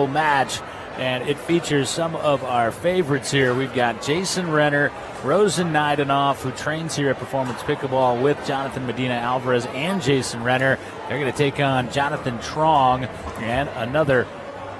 match, and it features some of our favorites here. We've got Jason Renner, Rosen Naydenov, who trains here at Performance Pickleball with Jonathan Medina Alvarez and Jason Renner. They're going to take on Jonathan Treong, and another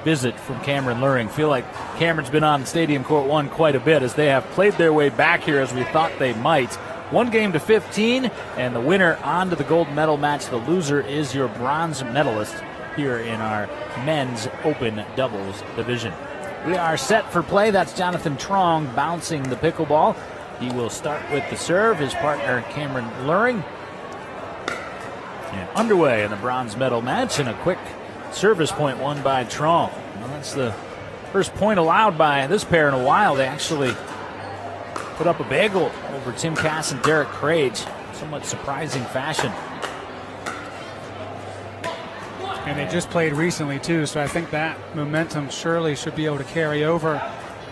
visit from Cameron Luhring. Feel like Cameron's been on Stadium Court 1 quite a bit as they have played their way back here as we thought they might. 1-15, and the winner on to the gold medal match. The loser is your bronze medalist here in our men's open doubles division. We are set for play. That's Jonathan Treong bouncing the pickleball. He will start with the serve. His partner, Cameron Luhring. And underway in the bronze medal match, and a quick service point won by Treong. Well, that's the first point allowed by this pair in a while. They actually put up a bagel over Tim Cass and Derek Craig. Somewhat surprising fashion. And they just played recently, too, so I think that momentum surely should be able to carry over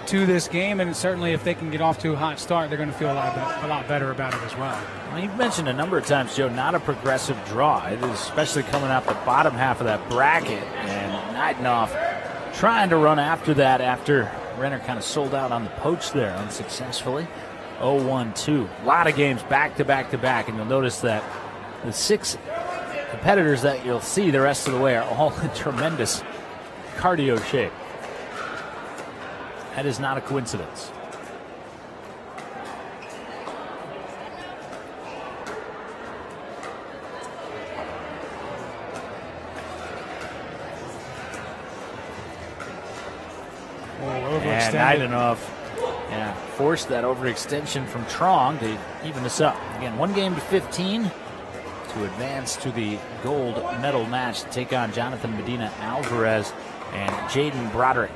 to this game. And certainly if they can get off to a hot start, they're going to feel a lot better about it as well. Well, you've mentioned a number of times, Joe, not a progressive draw. It is especially coming out the bottom half of that bracket. And Naydenov trying to run after that after Renner kind of sold out on the poach there unsuccessfully. 0-1-2. A lot of games back to back to back, and you'll notice that the 6 competitors that you'll see the rest of the way are all in tremendous cardio shape. That is not a coincidence. And Naydenov forced that overextension from Treong to even this up. Again, 1-15 to advance to the gold medal match to take on Jonathan Medina Alvarez and Jaden Broderick.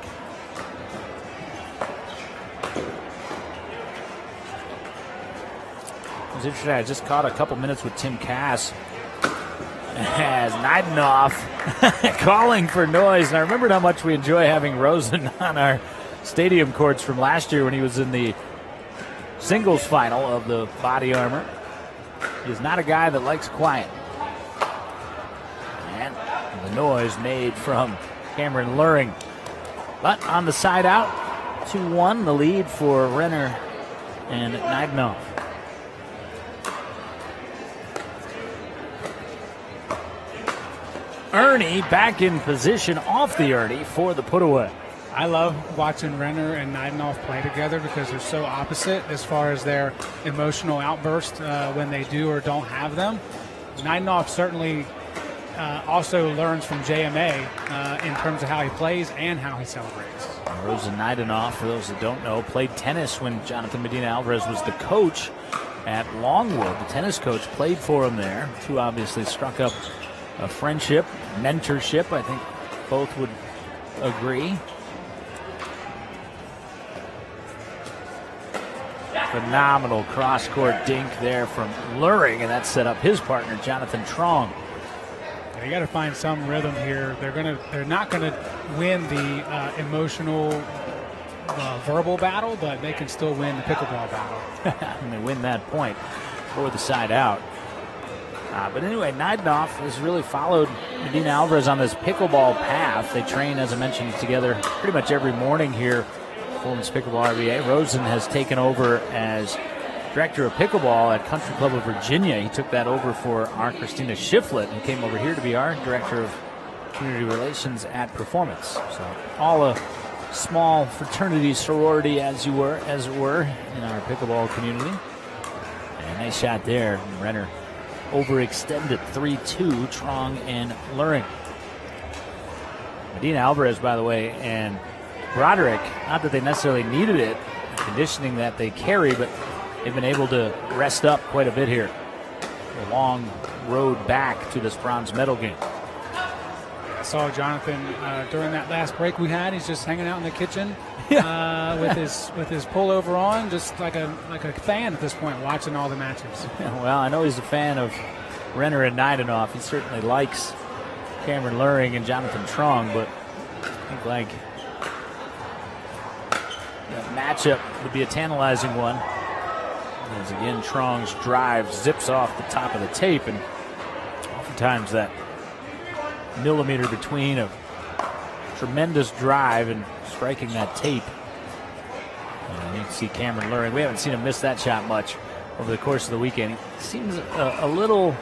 It was interesting. I just caught a couple minutes with Tim Cass as Naydenov calling for noise. And I remembered how much we enjoy having Rosen on our stadium courts from last year when he was in the singles final of the body armor. He's not a guy that likes quiet. And the noise made from Cameron Luhring. But on the side out, 2-1, the lead for Renner and Naydenov. Ernie back in position off the Ernie for the put away. I love watching Renner and Naydenov play together because they're so opposite as far as their emotional outburst when they do or don't have them. Naydenov certainly also learns from JMA in terms of how he plays and how he celebrates. Rosen Naydenov, for those that don't know, played tennis when Jonathan Medina Alvarez was the coach at Longwood. The tennis coach played for him there. Two obviously struck up a friendship, mentorship, I think both would agree. Phenomenal cross-court dink there from Luhring, and that set up his partner, Jonathan Treong. You got to find some rhythm here. They're not gonna win the emotional verbal battle, but they can still win the pickleball battle. And they win that point for the side out. But anyway, Naydenov has really followed Medina Alvarez on this pickleball path. They train, as I mentioned, together pretty much every morning here. Performance Pickleball RBA. Rosen has taken over as director of pickleball at Country Club of Virginia. He took that over for our Christina Shiflett, who came over here to be our director of community relations at Performance. So all a small fraternity sorority, as it were, in our pickleball community. And nice shot there. And Renner overextended 3-2, Treong and Luhring. Medina Alvarez, by the way, and Broderick, not that they necessarily needed it, the conditioning that they carry, but they've been able to rest up quite a bit here. A long road back to this bronze medal game. I saw Jonathan during that last break we had. He's just hanging out in the kitchen with his pullover on, just like a fan at this point, watching all the matches. Well, I know he's a fan of Renner and Naydenov. He certainly likes Cameron Luhring and Jonathan Treong, but I think like that matchup would be a tantalizing one. As again, Treong's drive zips off the top of the tape, and oftentimes that millimeter between of tremendous drive and striking that tape. And you can see Cameron Luhring. We haven't seen him miss that shot much over the course of the weekend. He seems a little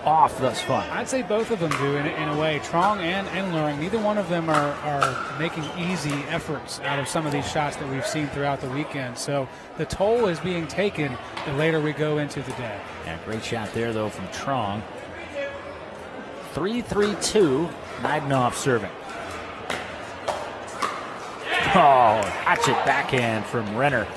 off thus far. I'd say both of them do in a way. Treong and Luhring, neither one of them are making easy efforts out of some of these shots that we've seen throughout the weekend. So the toll is being taken the later we go into the day. Yeah, great shot there, though, from Treong. 3-3-2, Naydenov serving. Oh, hatchet backhand from Renner.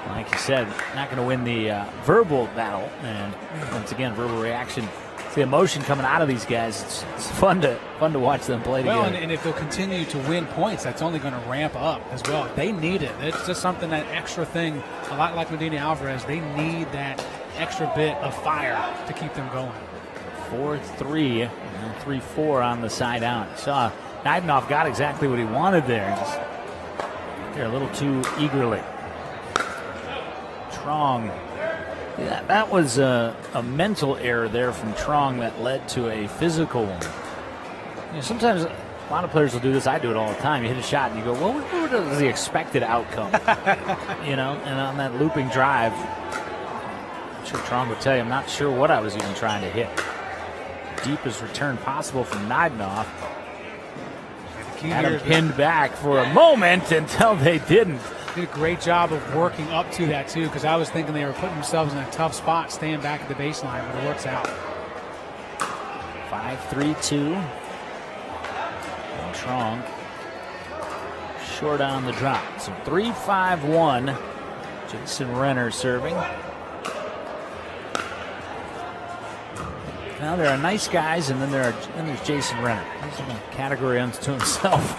Like you said, not going to win the verbal battle. And once again, verbal reaction. It's the emotion coming out of these guys. It's fun to watch them play together. Well, and if they'll continue to win points, that's only going to ramp up as well. They need it. It's just something, that extra thing, a lot like Medina Alvarez, they need that extra bit of fire to keep them going. 4-3 and 3-4 on the side out. Saw Naydenov got exactly what he wanted there. Just there a little too eagerly. Treong. Yeah, that was a mental error there from Treong that led to a physical one. You know, sometimes a lot of players will do this. I do it all the time. You hit a shot and you go, well, what was the expected outcome? You know, and on that looping drive, I'm sure Treong would tell you, I'm not sure what I was even trying to hit. Deepest return possible from Naydenov. Had him pinned back for a moment until they didn't. Did a great job of working up to that, too, because I was thinking they were putting themselves in a tough spot, staying back at the baseline, but it works out. 5-3-2. And Treong short on the drop. So 3-5-1. Jason Renner serving. Now there are nice guys, and then there's Jason Renner. He's in a category unto himself.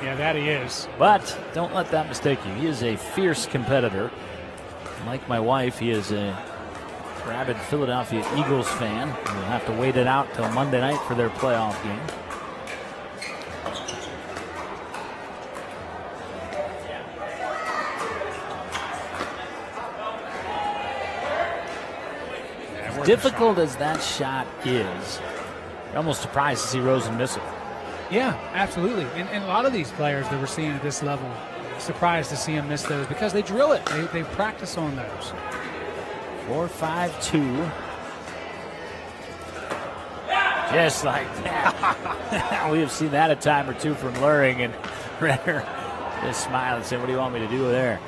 Yeah, that he is. But don't let that mistake you. He is a fierce competitor. Like my wife, he is a rabid Philadelphia Eagles fan. We'll have to wait it out till Monday night for their playoff game. Difficult as that shot is, you're almost surprised to see Rosen miss it. Yeah, absolutely. And a lot of these players that we're seeing at this level, surprised to see them miss those because they drill it. They practice on those. 4-5-2. Just like that. We have seen that a time or two from Luhring, and Renner just smiled and said, what do you want me to do there?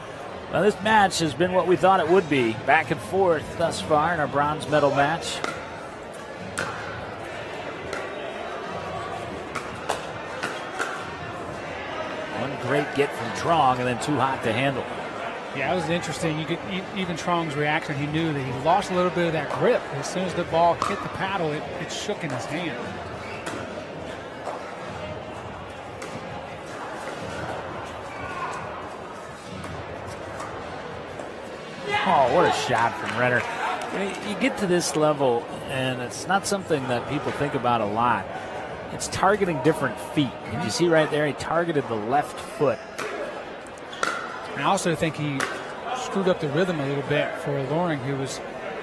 Well, this match has been what we thought it would be. Back and forth thus far in our bronze medal match. One great get from Treong and then too hot to handle. Yeah, it was interesting. You could even Trong's reaction. He knew that he lost a little bit of that grip. As soon as the ball hit the paddle, it shook in his hand. Oh, what a shot from Renner. You get to this level, and it's not something that people think about a lot. It's targeting different feet. And you see right there, he targeted the left foot. I also think he screwed up the rhythm a little bit for Luhring,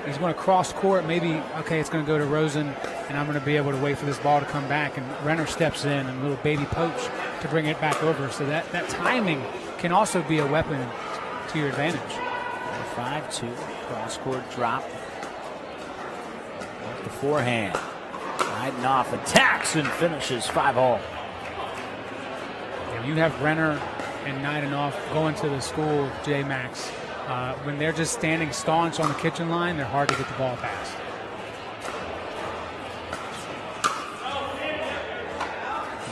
he's going to cross court. Maybe, okay, it's going to go to Rosen, and I'm going to be able to wait for this ball to come back. And Renner steps in and a little baby poach to bring it back over. So that timing can also be a weapon to your advantage. 5-2, cross-court drop. Off the forehand. Naydenov attacks and finishes 5-all. You have Renner and Naydenov going to the school, J-Max. When they're just standing staunch on the kitchen line, they're hard to get the ball past.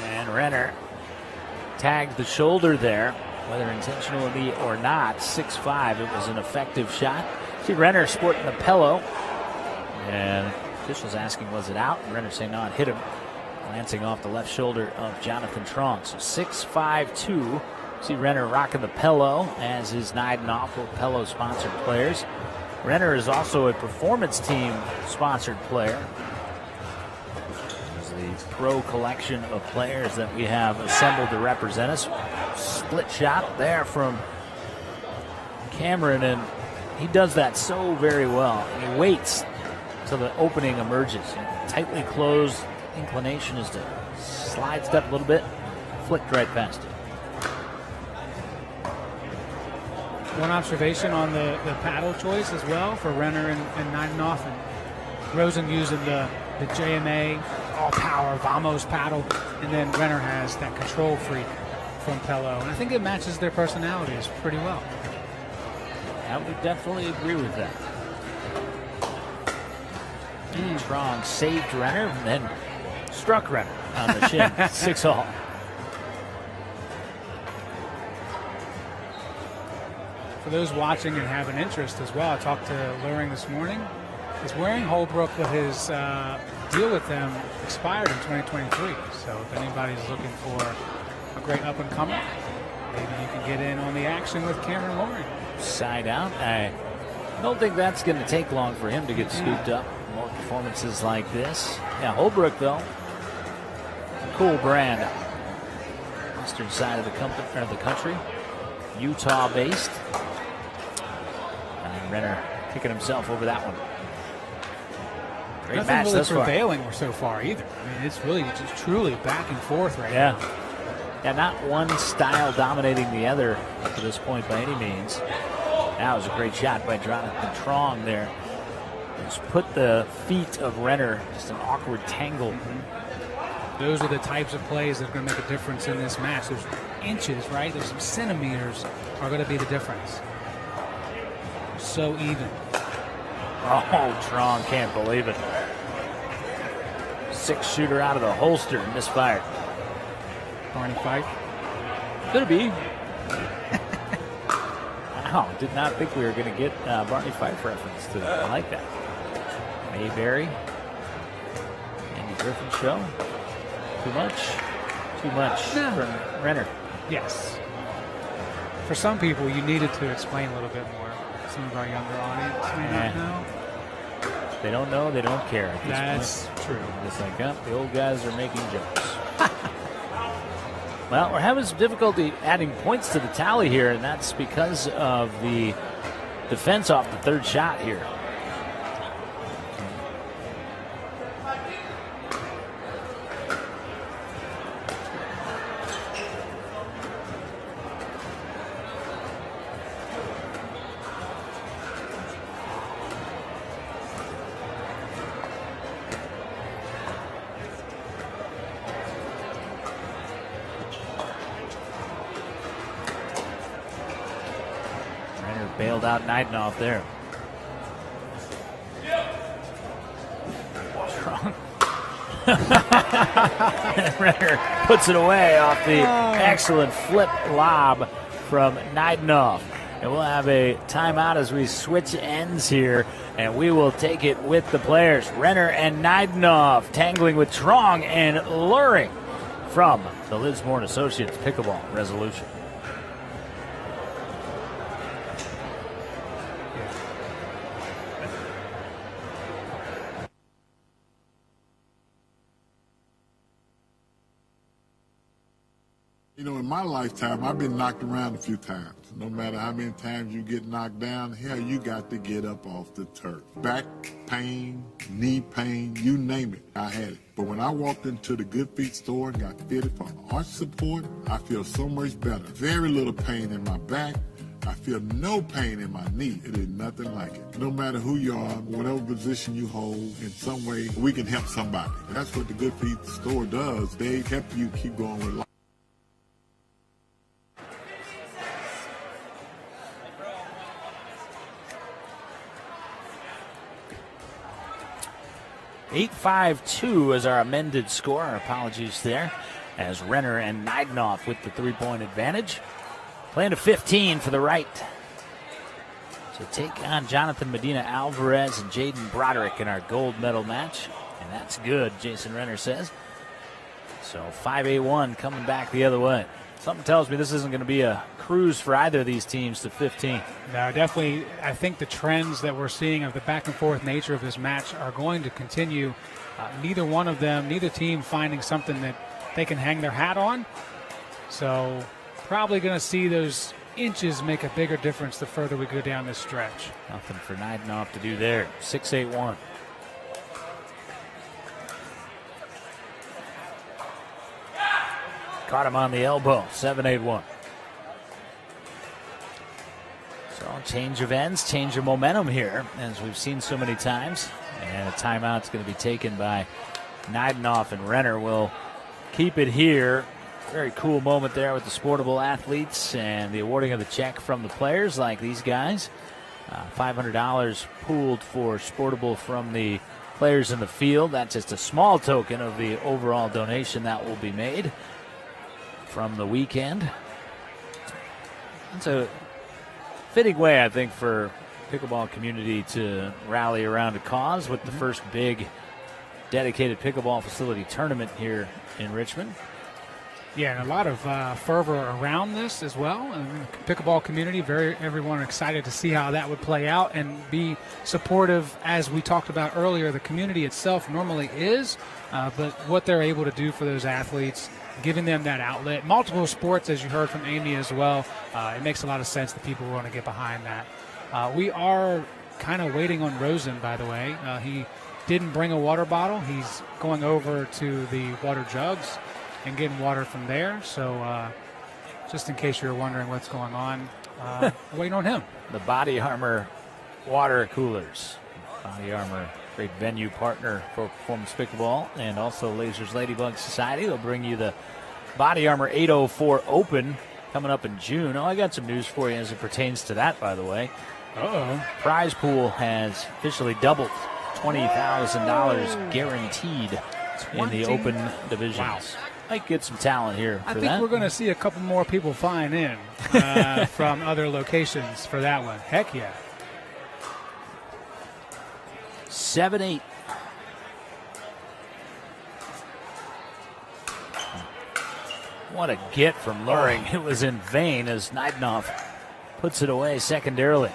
And Renner tagged the shoulder there, whether intentionally or not. 6-5, it was an effective shot. See Renner sporting the pillow, and officials asking, was it out? And Renner saying, no, it hit him, glancing off the left shoulder of Jonathan Treong. So 6-5-2. See Renner rocking the pillow, as is Naydenov, both pillow sponsored players. Renner is also a performance team sponsored player. This is the pro collection of players that we have assembled to represent us. Split shot there from Cameron, and he does that so very well. He waits till the opening emerges. Tightly closed inclination is to slide step a little bit, flicked right past it. One observation on the paddle choice as well for Renner and Naydenov, and Rosen using the JMA all-power Vamos paddle, and then Renner has that control freak from Pello, and I think it matches their personalities pretty well. I would definitely agree with that. Treong saved Renner and then struck Renner on the shin. 6-all. For those watching and have an interest as well, I talked to Luhring this morning. He's wearing Holbrook, but his deal with them expired in 2023. So if anybody's looking for a great up-and-comer, maybe you can get in on the action with Cameron Luhring. Side out. I don't think that's going to take long for him to get scooped up. More performances like this. Yeah, Holbrook, though, cool brand. Western side of the country. Utah-based. And Renner kicking himself over that one. Great Nothing match really thus far. prevailing so far either. I mean, it's really just truly back and forth right now. Yeah, not one style dominating the other up to this point by any means. That was a great shot by Jonathan Treong there. Just put the feet of Renner, just an awkward tangle. Those are the types of plays that are going to make a difference in this match. Those inches, right? There's some centimeters are going to be the difference. So even. Oh, Treong can't believe it. 6-shooter out of the holster, misfired. Barney Fife. Could be. Wow, did not think we were going to get Barney Fife reference today. I like that. Mayberry. Andy Griffin show. Too much? Too much from Renner. Yes. For some people, you needed to explain a little bit more. Some of our younger audience may not know. They don't know, they don't care at this That's point. true. It's like, the old guys are making jokes. Well, we're having some difficulty adding points to the tally here, and that's because of the defense off the third shot here. Bailed out Naydenov there. Renner puts it away off the excellent flip lob from Naydenov. And we'll have a timeout as we switch ends here, and we will take it with the players. Renner and Naydenov tangling with Treong and Luhring from the Lismore & Associates Pickleball Resolution. You know, in my lifetime, I've been knocked around a few times. No matter how many times you get knocked down, hell, you got to get up off the turf. Back pain, knee pain, you name it, I had it. But when I walked into the Good Feet store and got fitted for arch support, I feel so much better. Very little pain in my back. I feel no pain in my knee. It is nothing like it. No matter who you are, whatever position you hold, in some way, we can help somebody. And that's what the Good Feet store does. They help you keep going with life. 8-5-2 is our amended score. Our apologies there, as Renner and Naydenov with the 3-point advantage. Playing to 15 for the right. So take on Jonathan Medina Alvarez and Jaden Broderick in our gold medal match. And that's good, Jason Renner says. So 5-8-1 coming back the other way. Something tells me this isn't going to be a cruise for either of these teams to 15. No, definitely. I think the trends that we're seeing of the back and forth nature of this match are going to continue. Neither one of them, neither team finding something that they can hang their hat on. So probably going to see those inches make a bigger difference the further we go down this stretch. Nothing for Naydenov to do there. 6-8-1. Caught him on the elbow. 7-8-1. So change of ends, change of momentum here, as we've seen so many times. And a timeout's going to be taken by Naydenov, and Renner will keep it here. Very cool moment there with the Sportable athletes and the awarding of the check from the players like these guys. $500 pooled for Sportable from the players in the field. That's just a small token of the overall donation that will be made from the weekend. It's a fitting way, I think, for pickleball community to rally around a cause with the first big dedicated pickleball facility tournament here in Richmond. Yeah, and a lot of fervor around this as well. And the pickleball community, everyone excited to see how that would play out and be supportive, as we talked about earlier. The community itself normally is, but what they're able to do for those athletes, giving them that outlet. Multiple sports, as you heard from Amy as well, it makes a lot of sense that people want to get behind that. We are kind of waiting on Rosen, by the way. He didn't bring a water bottle. He's going over to the water jugs and getting water from there. So just in case you're wondering what's going on, waiting on him. The Body Armor water coolers. Body Armor, great venue partner for Performance Pickleball and also Lasers Ladybug Society. They'll bring you the Body Armor 804 Open coming up in June. Oh, I got some news for you as it pertains to that, by the way. Prize pool has officially doubled. $20,000 guaranteed in the open divisions. Wow. Might get some talent here for I think we're going to see a couple more people flying in from other locations for that one. Heck yeah. 7-8. What a get from Luhring. It was in vain as Naydenov puts it away secondarily.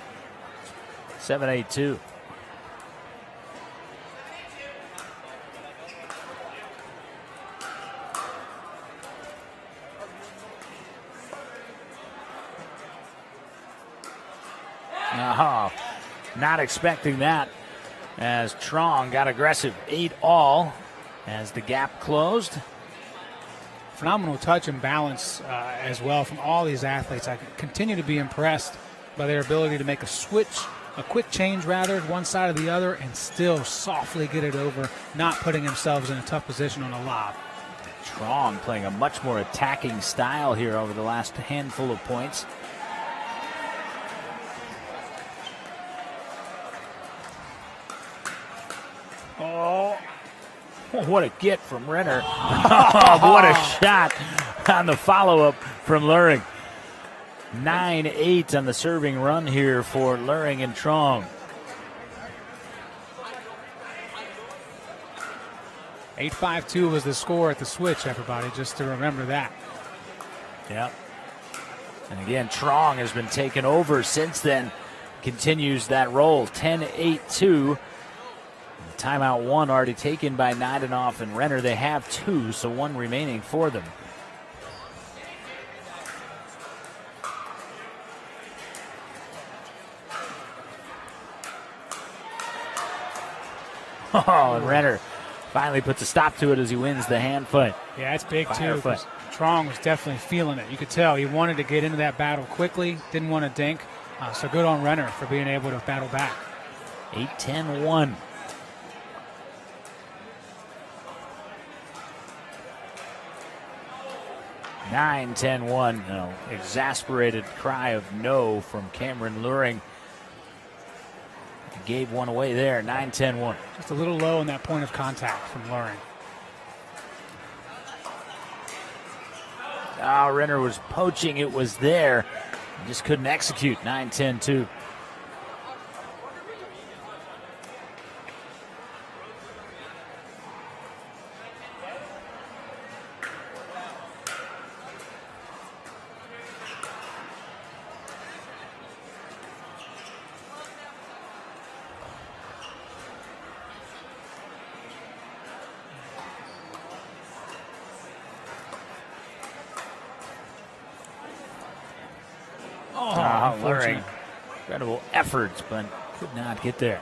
7-8-2. Not expecting that as Treong got aggressive. 8-all as the gap closed. Phenomenal touch and balance as well from all these athletes. I continue to be impressed by their ability to make a switch, a quick change rather, one side or the other, and still softly get it over, not putting themselves in a tough position on a lob. Treong playing a much more attacking style here over the last handful of points. Oh, what a get from Renner. Oh, what a shot on the follow-up from Luhring. 9-8 on the serving run here for Luhring and Treong. 8-5-2 was the score at the switch, everybody, just to remember that. Yep. And again, Treong has been taken over since then. Continues that roll. 10-8-2. Timeout one already taken by Naydenov and Renner. They have two, so one remaining for them. Oh, and Renner finally puts a stop to it as he wins the hand fight. Yeah, it's big too. Treong was definitely feeling it. You could tell he wanted to get into that battle quickly, didn't want to dink. So good on Renner for being able to battle back. 8-10-1. Nine, 10-1. No, exasperated cry of no from Cameron Luhring. Gave one away there. 9-10-1. Just a little low in that point of contact from Luhring. Renner was poaching. It was there. Just couldn't execute. 9-10-2. Luhring, incredible efforts, but could not get there.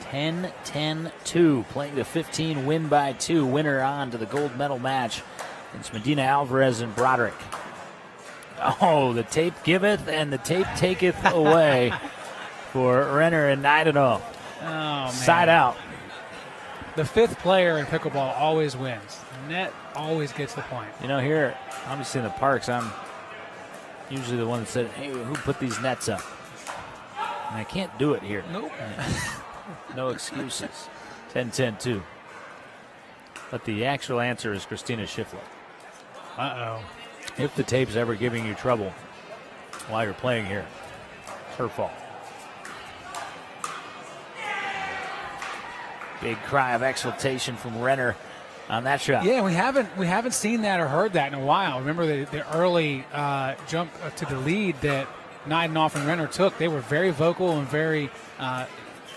10-10-2, playing the 15, win by 2. Winner on to the gold medal match. It's Medina Alvarez and Broderick. Oh, the tape giveth and the tape taketh away for Renner and Naydenov. Oh, man. Side out. The fifth player in pickleball always wins. Net always gets the point. You know, here, obviously in the parks, I'm usually the one that said, hey, who put these nets up? And I can't do it here. Nope. No excuses. 10-10-2. But the actual answer is Christina Schiffler. Uh-oh. If the tape's ever giving you trouble while you're playing here, it's her fault. Big cry of exultation from Renner on that shot. Yeah, we haven't seen that or heard that in a while. Remember the early jump to the lead that Naydenov and Renner took. They were very vocal and very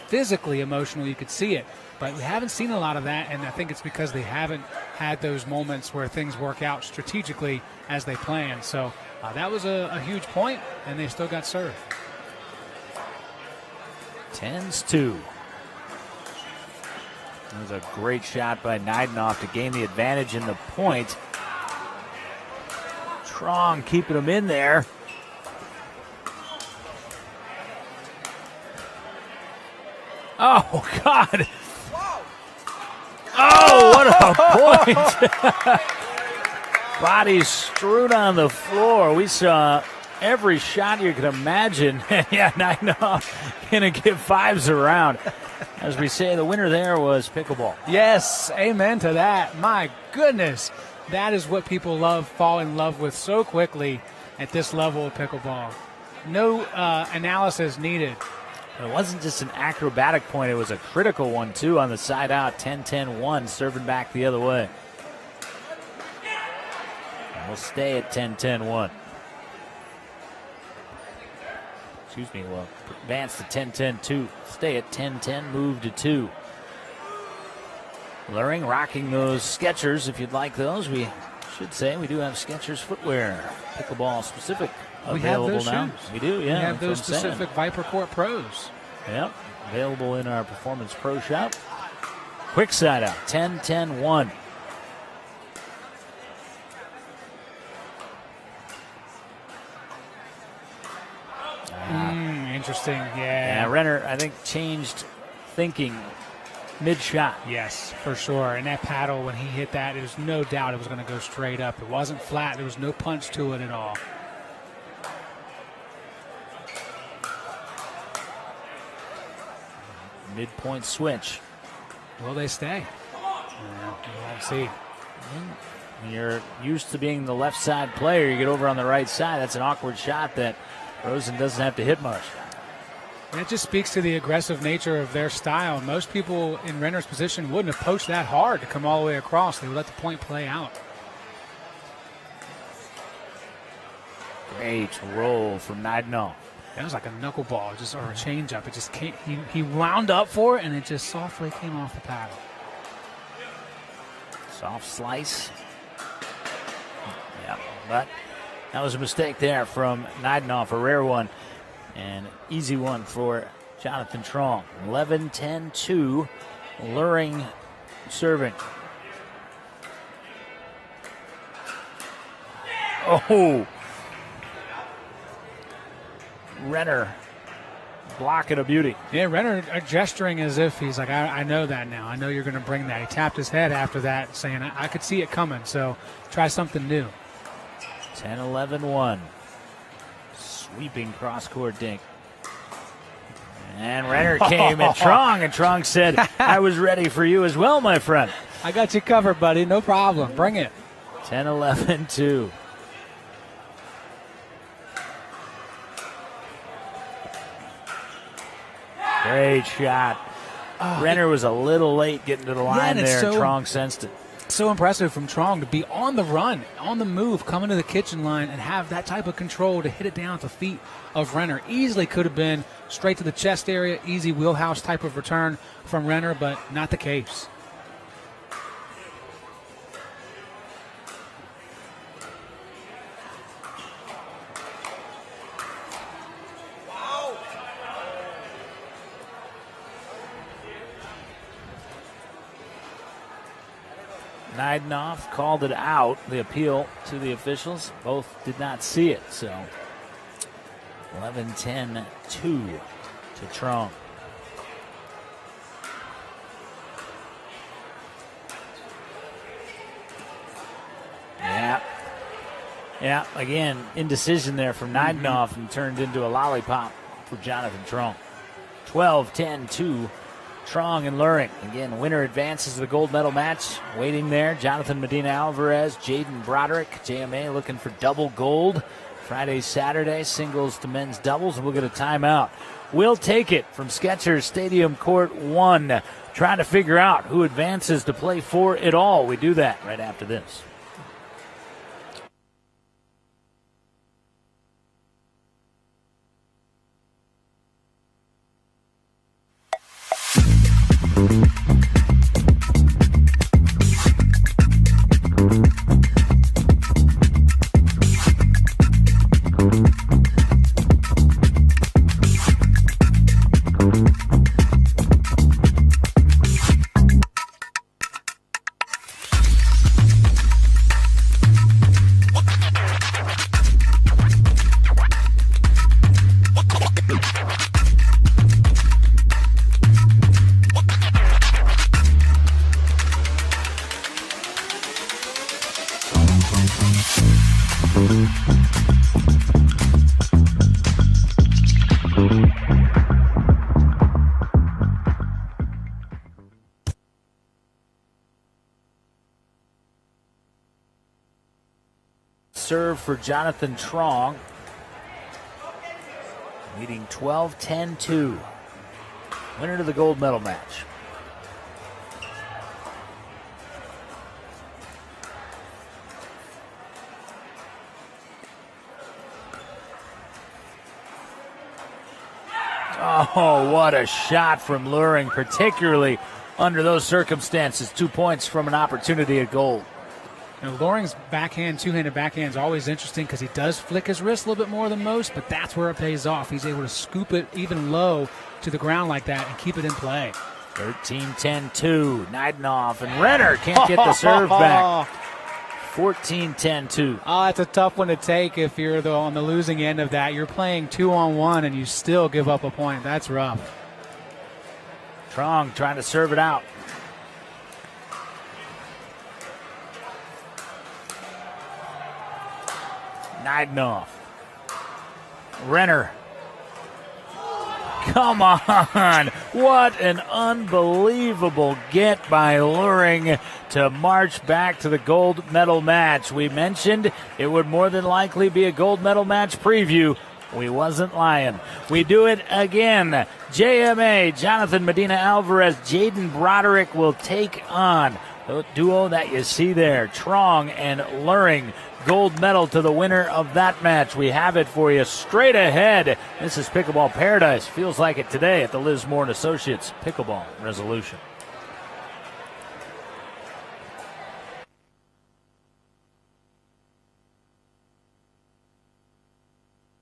physically emotional. You could see it. But we haven't seen a lot of that, and I think it's because they haven't had those moments where things work out strategically as they plan. So that was a huge point, and they still got served. 10-2. That was a great shot by Naydenov to gain the advantage in the point. Treong keeping him in there. Oh, God. Oh, what a point. Bodies strewn on the floor. We saw every shot you could imagine. Yeah, Naydenov going to give fives around. As we say, the winner there was Pickleball. Yes, amen to that. My goodness, that is what people fall in love with so quickly at this level of pickleball. No analysis needed. It wasn't just an acrobatic point, it was a critical one, too, on the side out. 10-10-1, serving back the other way. And we'll stay at 10-10-1. Excuse me, well, advance to 10-10-2. Stay at 10-10, move to 2. Luhring rocking those Skechers, if you'd like those. We should say we do have Skechers footwear, pickleball specific, available now. Shoes. We do, yeah. We have those specific Viper Court Pros. Yep, available in our Performance Pro Shop. Quick side out, 10-10-1. Interesting, yeah. Yeah, Renner, I think, changed thinking mid-shot. Yes, for sure. And that paddle, when he hit that, there was no doubt it was going to go straight up. It wasn't flat. There was no punch to it at all. Midpoint switch. Will they stay? Yeah, we'll see. When you're used to being the left side player, you get over on the right side. That's an awkward shot that Rosen doesn't have to hit much. That just speaks to the aggressive nature of their style. Most people in Renner's position wouldn't have pushed that hard to come all the way across. They would let the point play out. Great roll from Naydenov. That was like a knuckleball, or a changeup. It just came. He wound up for it, and it just softly came off the paddle. Soft slice. Yeah, but that was a mistake there from Naydenov, a rare one. And easy one for Jonathan Treong. 11-10-2, Luhring serving. Oh! Renner blocking a beauty. Yeah, Renner gesturing as if he's like, I know that now. I know you're going to bring that. He tapped his head after that, saying, I could see it coming, so try something new. 10-11-1. Sweeping cross-court dink. And Renner came and Treong said, I was ready for you as well, my friend. I got you covered, buddy. No problem. Bring it. 10-11-2. Great shot. Renner was a little late getting to the line there, and Treong sensed it. So impressive from Treong to be on the run, on the move, coming to the kitchen line, and have that type of control to hit it down at the feet of Renner. Easily could have been straight to the chest area, easy wheelhouse type of return from Renner, but not the case. Naydenov called it out, the appeal to the officials. Both did not see it, so 11-10-2 to Treong. Yeah, again, indecision there from Naydenov and turned into a lollipop for Jonathan Treong. 12-10-2, Treong and Luhring. Again, winner advances to the gold medal match. Waiting there, Jonathan Medina Alvarez, Jaden Broderick, JMA looking for double gold. Friday, Saturday, singles to men's doubles, and we'll get a timeout. We'll take it from Skechers Stadium Court 1, trying to figure out who advances to play for it all. We do that right after this. Serve for Jonathan Treong, leading 12-10-2. Winner to the gold medal match. Oh, what a shot from Luhring, particularly under those circumstances. 2 points from an opportunity at goal. Luhring's backhand, two-handed backhand is always interesting because he does flick his wrist a little bit more than most, but that's where it pays off. He's able to scoop it even low to the ground like that and keep it in play. 13-10-2. Naydenov and Renner can't get the serve back. 14-10-2. Oh, it's a tough one to take if you're on the losing end of that. You're playing 2-on-1 and you still give up a point. That's rough. Treong trying to serve it out. Naydenov. Renner. Come on. What an unbelievable get by Luhring to march back to the gold medal match. We mentioned it would more than likely be a gold medal match preview. We wasn't lying. We do it again. JMA, Jonathan Medina Alvarez, Jaden Broderick will take on the duo that you see there, Treong and Luhring. Gold medal to the winner of that match. We have it for you straight ahead. This is Pickleball Paradise. Feels like it today at the Liz Moore & Associates Pickleball Resolution.